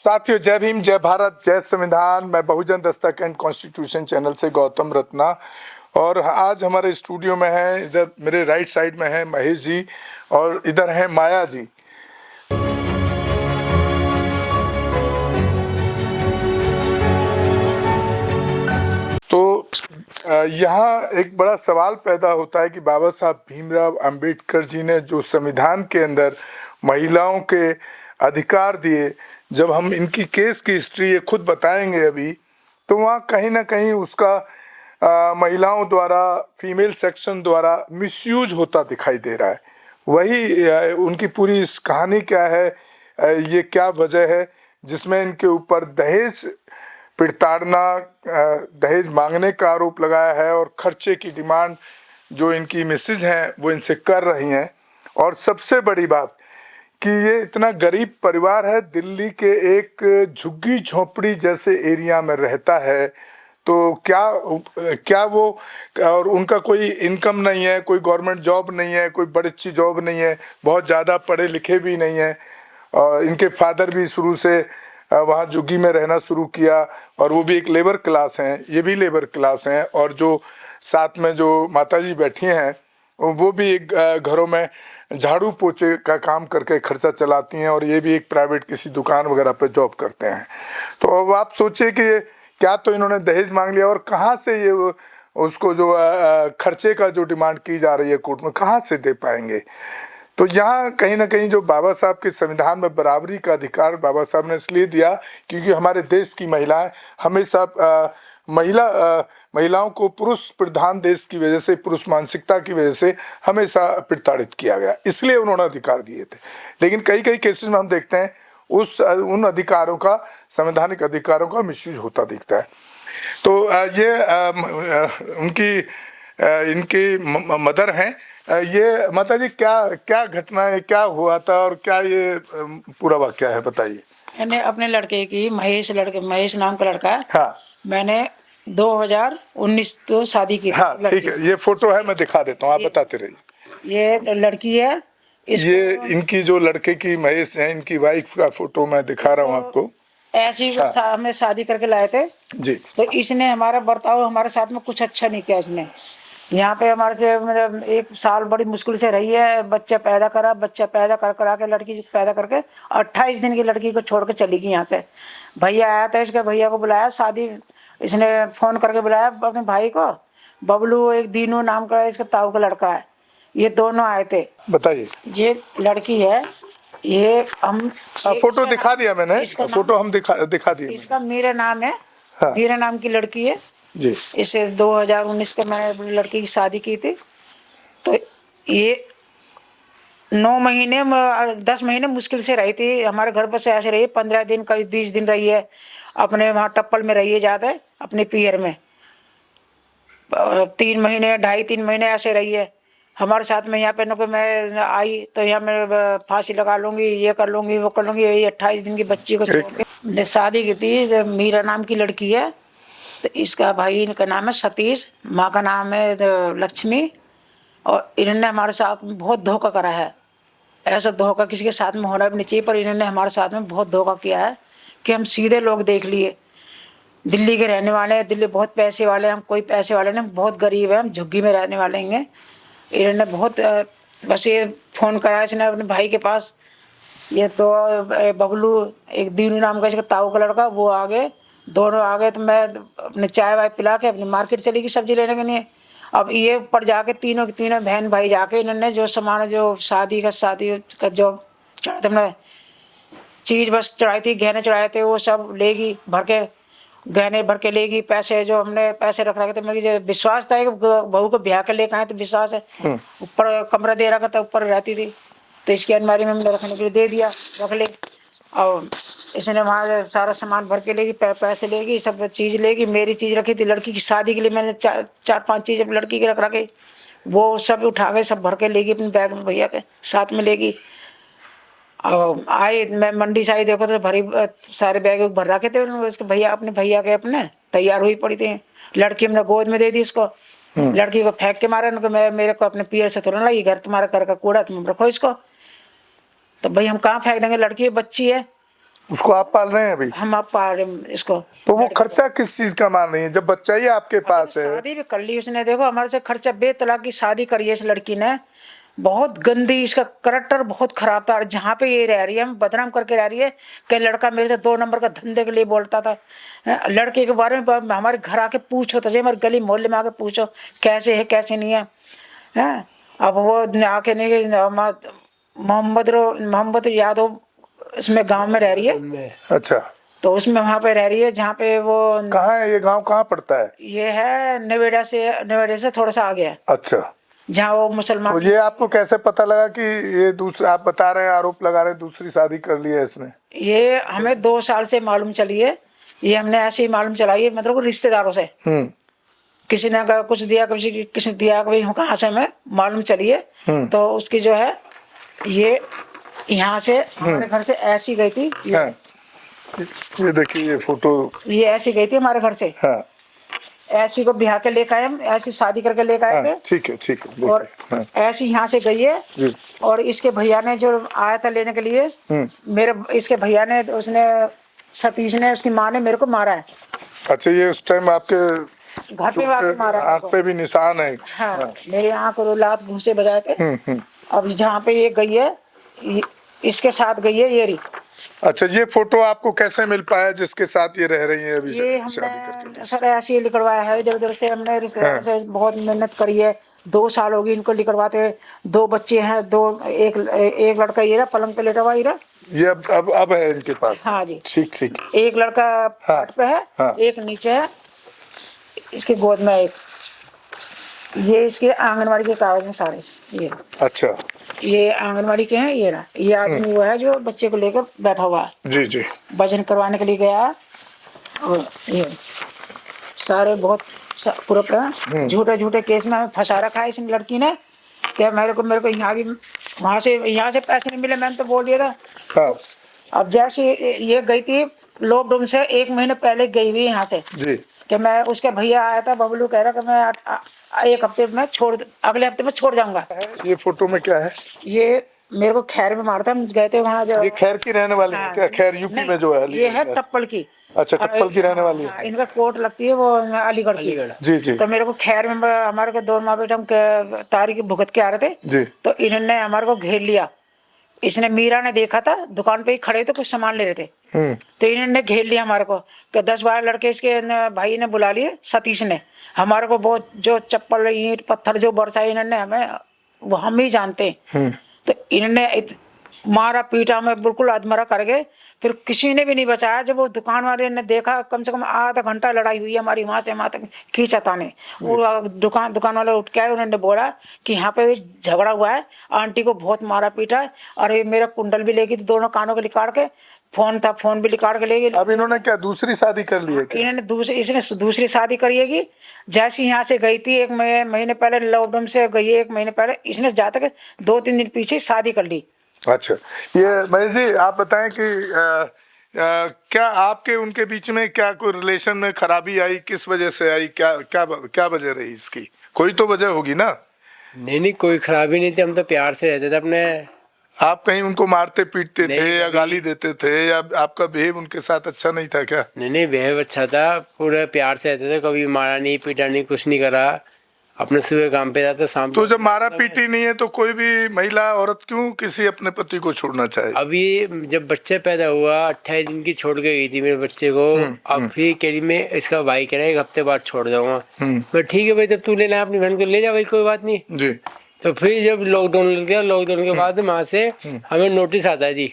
साथियों, जय भीम, जय भारत, जय संविधान। मैं बहुजन दस्तक एंड कॉन्स्टिट्यूशन चैनल से गौतम रत्ना, और आज हमारे स्टूडियो में है, इधर मेरे राइट साइड में है महेश जी और इधर है माया जी। तो यहाँ एक बड़ा सवाल पैदा होता है कि बाबा साहब भीमराव अंबेडकर जी ने जो संविधान के अंदर महिलाओं के अधिकार दिए, जब हम इनकी केस की हिस्ट्री ये खुद बताएंगे अभी, तो वहाँ कहीं ना कहीं उसका महिलाओं द्वारा, फीमेल सेक्शन द्वारा मिसयूज होता दिखाई दे रहा है। वही उनकी पूरी इस कहानी क्या है, ये क्या वजह है जिसमें इनके ऊपर दहेज प्रताड़ना, दहेज मांगने का आरोप लगाया है और खर्चे की डिमांड जो इनकी मिसेज हैं वो इनसे कर रही हैं। और सबसे बड़ी बात कि ये इतना गरीब परिवार है, दिल्ली के एक झुग्गी झोंपड़ी जैसे एरिया में रहता है, तो क्या वो, और उनका कोई इनकम नहीं है, कोई गवर्नमेंट जॉब नहीं है, कोई बड़ी अच्छी जॉब नहीं है, बहुत ज़्यादा पढ़े लिखे भी नहीं है, और इनके फादर भी शुरू से वहाँ झुग्गी में रहना शुरू किया, और वो भी एक लेबर क्लास हैं, ये भी लेबर क्लास हैं, और जो साथ में जो माताजी बैठी हैं वो भी एक घरों में झाड़ू पोछे का काम करके खर्चा चलाती हैं, और ये भी एक प्राइवेट किसी दुकान वगैरह पे जॉब करते हैं। तो अब आप सोचिए कि ये क्या तो इन्होंने दहेज मांग लिया, और कहाँ से ये उसको जो खर्चे का जो डिमांड की जा रही है कोर्ट में, कहाँ से दे पाएंगे। तो यहाँ कहीं ना कहीं जो बाबा साहब के संविधान में बराबरी का अधिकार बाबा साहब ने इसलिए दिया क्योंकि हमारे देश की महिलाएं हमेशा महिलाओं को पुरुष प्रधान देश की वजह से, पुरुष मानसिकता की वजह से हमेशा प्रताड़ित किया गया, इसलिए उन्होंने अधिकार दिए थे। लेकिन कई कई केसेस में हम देखते हैं उन अधिकारों का, संवैधानिक अधिकारों का मिसयूज होता दिखता है। तो ये इनकी मदर हैं। ये माता जी, क्या घटना है, क्या हुआ था और क्या ये पूरा वाक्य है, बताइए। मैंने अपने लड़के की, महेश नाम का लड़का है। हाँ, मैंने 2019 को शादी की। हाँ ठीक है, ये फोटो है, मैं दिखा देता हूँ, आप बताते रहिए। ये लड़की है, ये इनकी जो लड़के की महेश है, इनकी वाइफ का फोटो मैं दिखा रहा हूँ आपको। ऐसी हमने शादी करके लाए थे जी। तो इसने हमारा बर्ताव हमारे साथ में कुछ अच्छा नहीं किया। इसने यहाँ पे हमारे से मतलब 1 साल बड़ी मुश्किल से रही है, बच्चा पैदा करा के लड़की पैदा करके 28 दिन की लड़की को छोड़ के चली गई यहाँ से। भैया आया था, इसके भैया को बुलाया, शादी इसने फोन करके बुलाया अपने भाई को, बबलू, एक दीनू नाम का इसका ताऊ का लड़का है, ये दोनों आए थे। बताइए। ये लड़की है, ये हम फोटो दिखा दिया मैंने, फोटो हम दिखा दिया। इसका मीरा नाम है। हाँ। मीरा नाम की लड़की है जी। इसे 2019 के मैंने लड़की की शादी की थी। तो ये 9 महीने 10 महीने मुश्किल से रही थी हमारे घर पर से। ऐसे रही 15 दिन, कभी 20 दिन रही है, अपने वहाँ टप्पल में रही है ज़्यादा, अपने पियर में 3 महीने 2.5-3 महीने ऐसे रही है हमारे साथ में। यहाँ पे न कोई मैं आई तो यहाँ मैं फांसी लगा लूँगी, ये कर लूँगी, वो कर लूँगी। यही 28 दिन की बच्ची को मैंने शादी की थी। मीरा नाम की लड़की है, तो इसका भाई इनका नाम है सतीश, माँ का नाम है लक्ष्मी, और इन्होंने हमारे साथ में बहुत धोखा करा है। ऐसा धोखा किसी के साथ में होना भी नहीं चाहिए, पर इन्होंने हमारे साथ में बहुत धोखा किया है कि हम सीधे लोग देख लिए, दिल्ली के रहने वाले हैं, दिल्ली बहुत पैसे वाले हैं, हम कोई पैसे वाले नहीं, बहुत गरीब है, हम झुग्गी में रहने वाले हैं। इन्होंने बहुत बस ये फ़ोन कराया इसने अपने भाई के पास, ये तो बबलू, एक दीनू नाम का इसका ताऊ का लड़का, वो आ गए, दोनों आ गए। तो मैं अपने चाय वाय पिला के अपनी मार्केट चली गई सब्जी लेने के लिए। अब ये ऊपर जाके तीनों बहन भाई जाके इन्होंने जो सामान, जो शादी का जो चढ़ा था, चीज़ बस चढ़ाई थी, गहने चढ़ाए थे, वो सब लेगी भर के, गहने भर के लेगी। पैसे जो हमने पैसे रख रखे थे, मेरे विश्वास था कि बहू को ब्याह के लेकर आए, तो विश्वास है। ऊपर कमरा दे रखा था, ऊपर रहती थी, तो इसकी अलमारी में हमने रखने के लिए दे दिया, रख ले। और इसने वहाँ सारा सामान भर के लेगी, पैसे लेगी, सब चीज़ लेगी। मेरी चीज़ रखी थी लड़की की शादी के लिए, मैंने 4-5 चीज़ लड़की की रख रखे, वो सब उठा के सब भर के लेगी अपने बैग में, भैया के साथ में लेगी। और आई, मैं मंडी से आई, देखो तो भरी सारे बैग भर रखे थे उसके भैया, अपने भैया के अपने तैयार हुई पड़ी थी। लड़की हमने गोद में दे दी इसको, लड़की को फेंक के मारा ना, मैं मेरे को अपने पियर से तोड़ने लगी, तुम्हारा घर का कूड़ा तुम रखो इसको। तो भाई हम कहाँ फेंक देंगे, लड़की बच्ची है। उसको आप पाल रहे हैं अभी? हम आप पाल रहे हैं इसको। तो वो खर्चा किस चीज का मार रही है जब बच्चा ही आपके पास है? शादी भी कर ली उसने, देखो हमारे से खर्चा, बेतलाक की शादी करी है इस लड़की ने। बहुत गंदी, इसका करैक्टर बहुत खराब था। और जहाँ पे ये रह रही है, हम बदनाम करके रह रही है कि लड़का मेरे से 2 नंबर का धंधे के लिए बोलता था। लड़के के बारे में हमारे घर आके पूछो, तो हमारे गली मोहल्ले में आके पूछो कैसे है कैसे नहीं है। हैं अब वो आके नहीं, मोहम्मद यादव इसमें गांव में रह रही है। अच्छा, तो उसमें वहां पे रह रही है जहाँ पे वो। कहाँ है ये गांव, कहाँ पड़ता है? ये है नवेड़ा से थोड़ा सा आगे है, अच्छा, जहाँ वो मुसलमान। तो ये आपको कैसे पता लगा कि ये दूसरा, आप बता रहे हैं आरोप लगा रहे हैं दूसरी शादी कर ली है इसने? ये हमें 2 साल से मालूम चली है। ये हमने ऐसे ही मालूम चलाई है, मतलब रिश्तेदारों से। किसी ने कुछ दिया, किसी ने दिया, कभी कहाँ से हमें मालूम चली है। तो उसकी जो है ये यहाँ से हमारे घर से ऐसी गई थी। हाँ, ये देखिए ये फोटो, ये ऐसी गई थी हमारे घर से। हाँ, ऐसी को ब्याह के लेकर आए हम, ऐसी शादी करके लेकर आए थे। ठीक है ठीक है, और हाँ, ऐसी यहाँ से गई है। जी। और इसके भैया ने जो आया था लेने के लिए, इसके भैया ने, उसने सतीश ने, उसकी माँ ने मेरे को मारा है। अच्छा, ये उस टाइम आपके घर पे आके मारा है आँख पे भी निशान है? हाँ, मेरे आँख को लात घूंसे बजाए थे। अब जहाँ पे ये गई है, इसके साथ गई है ये रही। अच्छा, ये फोटो आपको कैसे मिल पाया जिसके साथ ये रह रही है अभी ये शादी करके? हमने सर ऐसे ही लिखवाया है, इधर उधर से हमने रिश्तेदारों से बहुत मेहनत करी है। 2 साल हो गई इनको लिखवाते। 2 बच्चे हैं, एक लड़का ये रहा पलंग पे लेटा हुआ, ये रहा। ये अब है इनके पास? हाँ जी, ठीक ठीक। एक लड़का पाट पे है, हाँ। एक नीचे है, इसके गोद में एक। ये इसके आंगनवाड़ी के कागज हैं सारे, ये। अच्छा, ये आंगनवाड़ी के हैं, ये रहा। ये आदमी वो है जो बच्चे को लेकर बैठा हुआ है, जी जी। वजन करवाने के लिए गया है। और ये सारे बहुत पूरा झूठे झूठे केस में हमें फंसा रखा है इस लड़की ने। क्या मेरे को यहाँ से पैसे नहीं मिले, मैंने तो बोल दिया था। हाँ अब जैसे ये गई थी लॉकडाउन से 1 महीने पहले गई हुई यहाँ से जी। कि मैं, उसके भैया आया था बबलू, कह रहा कि मैं 1 हफ्ते में अगले हफ्ते में छोड़ जाऊंगा। ये फोटो में क्या है? ये मेरे को खैर में मारता, हम गए थे वहाँ जो। ये खैर की रहने वाली है क्या? खैर यूपी में जो है? ये है टप्पल की। अच्छा, टप्पल की रहने वाली है। इनका कोर्ट लगती है वो अलीगढ़ की। जी जी। तो मेरे को खैर में, हमारे को 2 माँ बेटा हम तारीख भुगत के आ रहे थे जी। तो इन्होंने हमारे को घेर लिया। इसने, मीरा ने देखा था, दुकान पे ही खड़े थे, कुछ सामान ले रहे थे। तो इन्होंने घेर लिया हमारे को कि 10-12 लड़के इसके भाई ने बुला लिए, सतीश ने हमारे को बहुत जो चप्पल ईंट पत्थर जो बरसाए इन्होंने हमें, वो हम ही जानते हैं। तो इन्होंने मारा पीटा में बिल्कुल अधमरा कर गए। फिर किसी ने भी नहीं बचाया। जब वो दुकान वाले ने देखा, कम से कम आधा घंटा लड़ाई हुई हमारी वहाँ से वहाँ तक खींचताने। वो दुकान वाले उठ के आए, उन्होंने बोला कि यहाँ पे झगड़ा हुआ है, आंटी को बहुत मारा पीटा है। और ये मेरा कुंडल भी लेगी, दोनों कानों के निकाल के, फोन था फोन भी निकाल के ले गई। अब इन्होंने क्या दूसरी शादी कर ली है क्या? इसने दूसरी शादी करिएगी। जैसे यहाँ से गई थी 1 महीने पहले, लॉकडाउन से गई 1 महीने पहले, इसने जाते 2-3 दिन पीछे शादी कर ली। अच्छा, ये महेश जी आप बताएं कि क्या आपके उनके बीच में क्या कोई रिलेशन में खराबी आई? किस वजह से आई? क्या वजह रही इसकी? कोई तो वजह होगी ना? नहीं, कोई खराबी नहीं थी, हम तो प्यार से रहते थे अपने। आप कहीं उनको मारते पीटते थे या गाली देते थे, या आपका बिहेव उनके साथ अच्छा नहीं था क्या? नहीं, बिहेव अच्छा था, पूरे प्यार से रहते थे, कभी मारा नहीं पीटा नहीं, कुछ नहीं करा। अपने सुबह काम पे जाते, शाम तो जब मारा पीटी नहीं है तो कोई भी महिला औरत क्यों किसी अपने पति को छोड़ना चाहे? अभी जब बच्चे पैदा हुआ 28 दिन की छोड़ के गई थी मेरे बच्चे को। अब फिर कह रही मैं, इसका भाई कह रहा है 1 हफ्ते बाद छोड़ जाऊंगा। मैं ठीक है भाई, तब तू लेना अपनी बहन को ले जा भाई, कोई बात नहीं जी। तो फिर जब लॉकडाउन लग गया, लॉकडाउन के बाद वहाँ से हमें नोटिस आता है जी।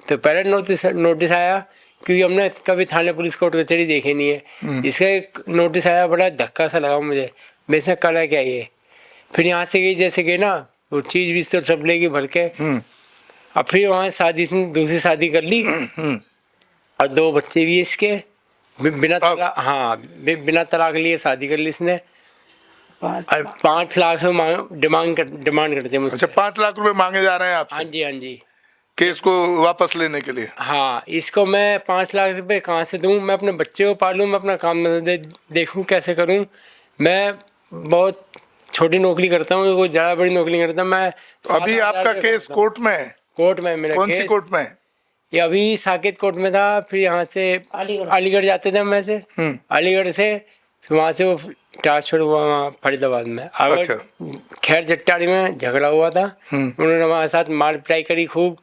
तो पहले नोटिस आया, क्योंकि हमने कभी थाने पुलिस कोर्ट कचहरी देखे नहीं है। इसका एक नोटिस आया, बड़ा धक्का सा लगा मुझे, मैं इसने करा क्या ये। फिर यहाँ से गई, जैसे गई ना, वो चीज बिस्तर सब लेगी भर के। अब फिर वहाँ शादी, दूसरी शादी कर ली और 2 बच्चे भी इसके, बिना तलाक, हाँ बिना तलाक लिए शादी कर ली इसने। 5 लाख डिमांड करते हैं मुझसे। अच्छा, 5 लाख रुपए मांगे जा रहे हैं आपसे? हाँ जी, हाँ जी, केस को वापस लेने के लिए? हाँ, इसको मैं 5 लाख रुपए कहाँ से दूँ? मैं अपने बच्चे को पालूँ, मैं अपना काम देखूँ कैसे करूँ। मैं बहुत छोटी नौकरी करता हूँ, कोई ज़्यादा बड़ी नौकरी करता मैं। अभी आपका केस कोर्ट में है? कोर्ट में मेरा कौन सी कोर्ट में? ये अभी साकेत कोर्ट में था, फिर यहाँ से अलीगढ़ जाते थे हम ऐसे, अलीगढ़ से फिर वहाँ से वो ट्रांसफर हुआ वहाँ फरीदाबाद में। अगर खैर जट्टाड़ी में झगड़ा हुआ था, उन्होंने हमारे साथ मार पिटाई करी खूब।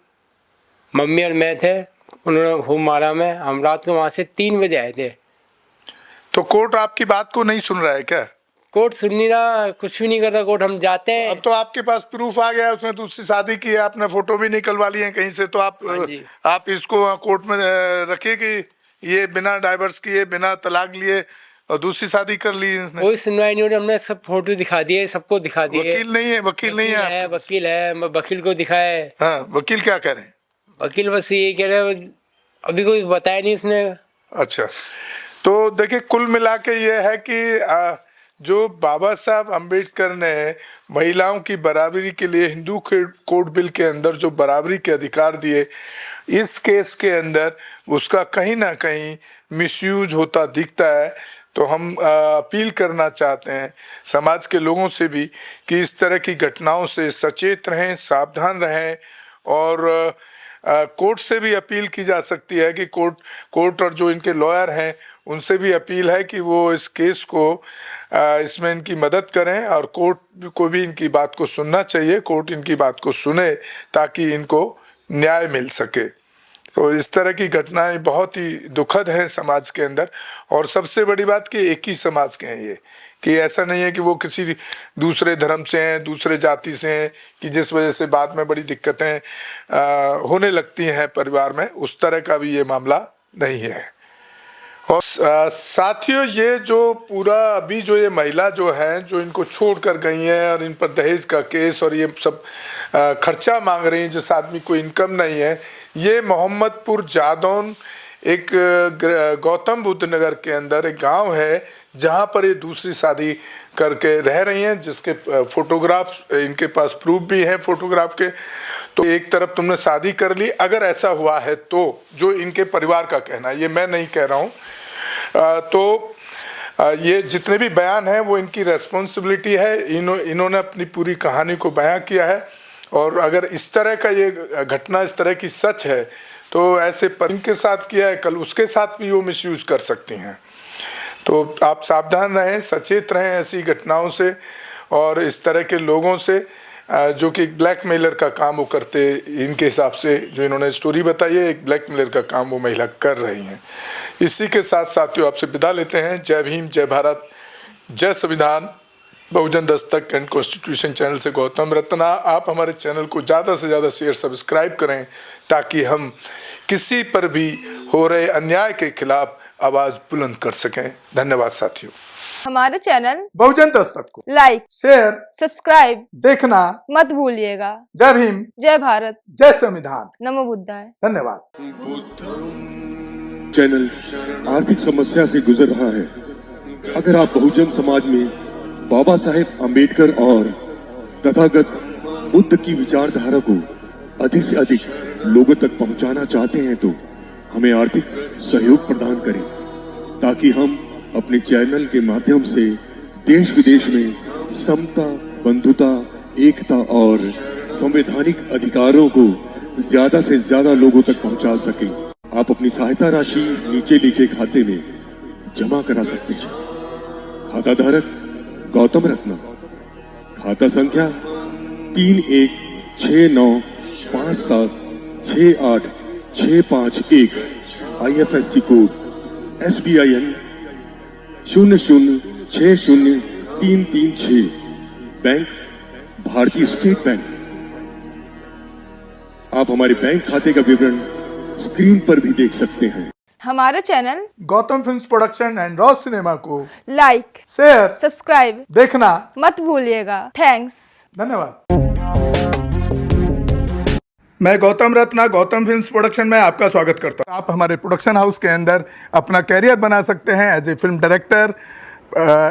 मम्मी और मैं थे, उन्होंने खूब मारा। मैं हम रात को वहाँ से 3 बजे आए थे। तो कोर्ट आपकी बात को नहीं सुन रहा है क्या? कोर्ट सुन नहीं रहा, कुछ भी नहीं कर रहा कोर्ट। हम जाते हैं, अब तो आपके पास प्रूफ आ गया, उसने दूसरी शादी की है, आपने फोटो भी निकलवा लिए हैं कहीं से, तो आप इसको कोर्ट में रखिए कि ये बिना डाइवर्स किए, बिना तलाक लिए और दूसरी शादी कर ली इसने। कोई सुनवाई नहीं हो रही। हमने सब फोटो दिखा दिए, सबको दिखा दिए। वकील नहीं है? वकील नहीं है? वकील है, मैं वकील को दिखाए। हाँ, वकील क्या कह रहे हैं? वकील बस ये कह रहे हैं, अभी कोई बताया नहीं इसने। अच्छा, तो देखिए कुल मिला के ये है कि जो बाबा साहब अम्बेडकर ने महिलाओं की बराबरी के लिए हिंदू कोड बिल के अंदर जो बराबरी के अधिकार दिए, इस केस के अंदर उसका कहीं ना कहीं मिसयूज होता दिखता है। तो हम अपील करना चाहते हैं समाज के लोगों से भी कि इस तरह की घटनाओं से सचेत रहें, सावधान रहें। और कोर्ट से भी अपील की जा सकती है कि कोर्ट और जो इनके लॉयर हैं उनसे भी अपील है कि वो इस केस को इसमें इनकी मदद करें, और कोर्ट को भी इनकी बात को सुनना चाहिए। कोर्ट इनकी बात को सुने ताकि इनको न्याय मिल सके। तो इस तरह की घटनाएं बहुत ही दुखद हैं समाज के अंदर। और सबसे बड़ी बात कि एक ही समाज के हैं ये, कि ऐसा नहीं है कि वो किसी दूसरे धर्म से हैं, दूसरे जाति से हैं, कि जिस वजह से बाद में बड़ी दिक्कतें होने लगती हैं परिवार में। उस तरह का भी ये मामला नहीं है। और साथियों, ये जो पूरा अभी जो ये महिला जो हैं जो इनको छोड़ कर गई हैं और इन पर दहेज का केस और ये सब खर्चा मांग रही हैं जिस आदमी को इनकम नहीं है, ये मोहम्मदपुर जादौन एक गौतम बुद्ध नगर के अंदर एक गांव है जहां पर ये दूसरी शादी करके रह रही हैं, जिसके फोटोग्राफ इनके पास प्रूफ भी है फोटोग्राफ के। तो एक तरफ तुमने शादी कर ली, अगर ऐसा हुआ है तो जो इनके परिवार का कहना है, ये मैं नहीं कह रहा हूँ, तो ये जितने भी बयान हैं वो इनकी रेस्पॉन्सिबिलिटी है। इन्होंने अपनी पूरी कहानी को बयां किया है। और अगर इस तरह का ये घटना इस तरह की सच है तो ऐसे पर इनके साथ किया है, कल उसके साथ भी वो मिसयूज कर सकती हैं। तो आप सावधान रहें, सचेत रहें ऐसी घटनाओं से और इस तरह के लोगों से जो कि ब्लैकमेलर का काम वो करते, इनके हिसाब से जो इन्होंने स्टोरी बताई है, एक ब्लैकमेलर का काम वो महिला कर रही हैं। इसी के साथ साथियों आपसे विदा लेते हैं। जय भीम, जय भारत, जय संविधान। बहुजन दस्तक एंड कॉन्स्टिट्यूशन चैनल से गौतम रत्ना। आप हमारे चैनल को ज़्यादा से ज़्यादा शेयर, सब्सक्राइब करें ताकि हम किसी पर भी हो रहे अन्याय के खिलाफ आवाज़ बुलंद कर सकें। धन्यवाद साथियों। हमारे चैनल बहुजन दस्तक को लाइक, शेयर, सब्सक्राइब देखना मत भूलिएगा। जय भीम, जय भारत, जय संविधान। नमो बुद्धाय। धन्यवाद। चैनल आर्थिक समस्या से गुजर रहा है। अगर आप बहुजन समाज में बाबा साहेब अम्बेडकर और तथागत बुद्ध की विचारधारा को अधिक से अधिक लोगों तक पहुंचाना चाहते हैं तो हमें आर्थिक सहयोग प्रदान करें, ताकि हम अपने चैनल के माध्यम से देश विदेश में समता, बंधुता, एकता और संवैधानिक अधिकारों को ज्यादा से ज्यादा लोगों तक पहुंचा सकें। आप अपनी सहायता राशि नीचे लिखे खाते में जमा करा सकते हैं। खाता धारक गौतम रत्ना, खाता संख्या 3169576865 IFSC कोड SBIN 0060336, बैंक भारतीय स्टेट बैंक। आप हमारे बैंक खाते का विवरण स्क्रीन पर भी देख सकते हैं। हमारे channel Gautam films production and raw cinema को लाइक, शेयर, सब्सक्राइब देखना मत भूलिएगा। थैंक्स। धन्यवाद। मैं गौतम रत्ना गौतम फिल्म्स प्रोडक्शन में आपका स्वागत करता हूं। आप हमारे प्रोडक्शन हाउस के अंदर अपना कैरियर बना सकते हैं as a film director,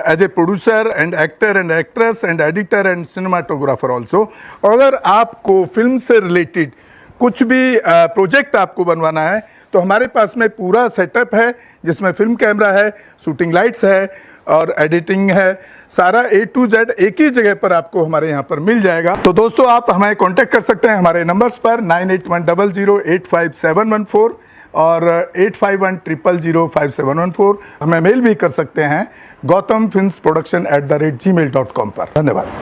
as a producer and actor and actress and editor and cinematographer also. और अगर आपको फिल्म से रिलेटेड कुछ भी प्रोजेक्ट आपको बनवाना है तो हमारे पास में पूरा सेटअप है जिसमें फिल्म कैमरा है, शूटिंग लाइट्स है और एडिटिंग है। सारा A to Z एक ही जगह पर आपको हमारे यहाँ पर मिल जाएगा। तो दोस्तों आप हमें कांटेक्ट कर सकते हैं हमारे नंबर्स पर 9810085714 और 8510005714। हमें मेल भी कर सकते हैं gautamfilmsproduction@gmail.com पर। धन्यवाद।